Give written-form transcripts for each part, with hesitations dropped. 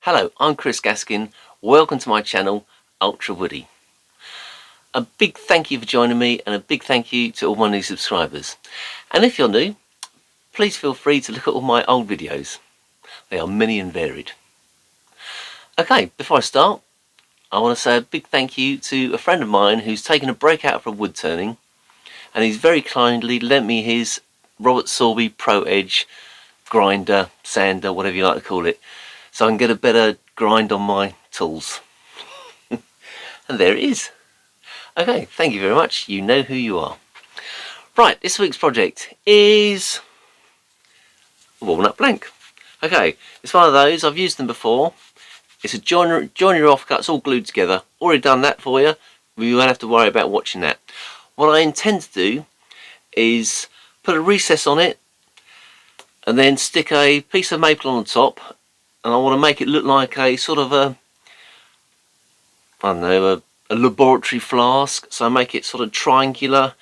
Hello, I'm Chris Gaskin. Welcome to my channel, Ultra Woody. A big thank you for joining me and a big thank you to all my new subscribers. And if you're new, please feel free to look at all my old videos. They are many and varied. Okay, before I start, I want to say a big thank you to a friend of mine who's taken a break out from wood turning, and he's very kindly lent me his Robert Sorby Pro Edge grinder, sander, whatever you like to call it, so I can get a better grind on my tools. And there it is. Okay, thank you very much. You know who you are. Right, this week's project is a walnut blank. Okay, it's one of those, I've used them before. It's a joinery offcut, it's all glued together. Already done that for you. We won't have to worry about watching that. What I intend to do is put a recess on it and then stick a piece of maple on the top, and I want to make it look like a sort of a laboratory flask. So I make it sort of triangular,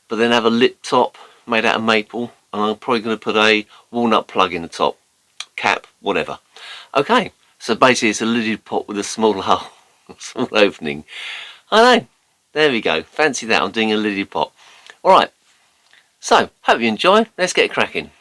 but then have a lip top made out of maple, and I'm probably going to put a walnut plug in the top, cap, whatever. Okay, so basically it's a lidded pot with a small hole, small opening. I know, there we go, fancy that, I'm doing a lidded pot. Alright, so hope you enjoy, let's get cracking.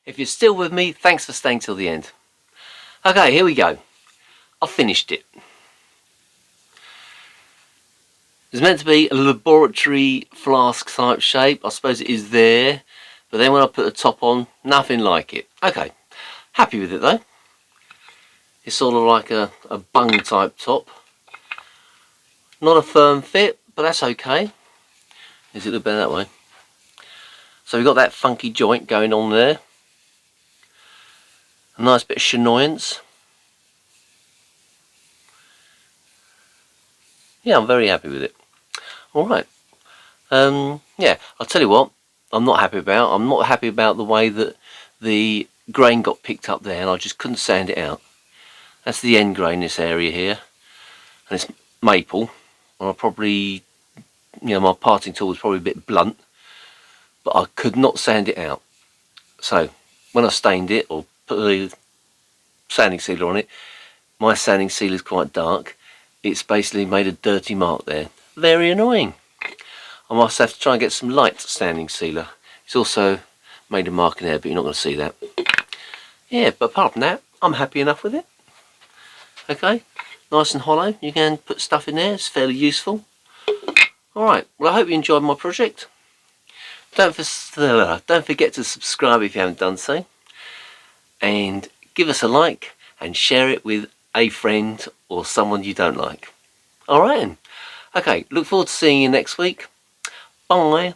If you're still with me, thanks for staying till the end. Okay, here we go. I've finished it. It's meant to be a laboratory flask type shape. I suppose it is there. But then when I put the top on, nothing like it. Okay, happy with it though. It's sort of like a bung type top. Not a firm fit, but that's okay. Does it look better that way? So we've got that funky joint going on there. A nice bit of chenoyance. Yeah, I'm very happy with it. Alright. Yeah, I'll tell you what I'm not happy about. I'm not happy about the way that the grain got picked up there, and I just couldn't sand it out. That's the end grain, this area here. And it's maple. And I probably, my parting tool was probably a bit blunt, but I could not sand it out. So when I stained it or put the sanding sealer on it, my sanding sealer is quite dark. It's basically made a dirty mark there. Very annoying. I must have to try and get some light sanding sealer. It's also made a mark in there, but you're not going to see that. Yeah, but apart from that, I'm happy enough with it. Okay, nice and hollow. You can put stuff in there. It's fairly useful. Alright, well I hope you enjoyed my project. Don't forget to subscribe if you haven't done so. And give us a like and share it with a friend or someone you don't like. Alright then. Okay, look forward to seeing you next week. Bye.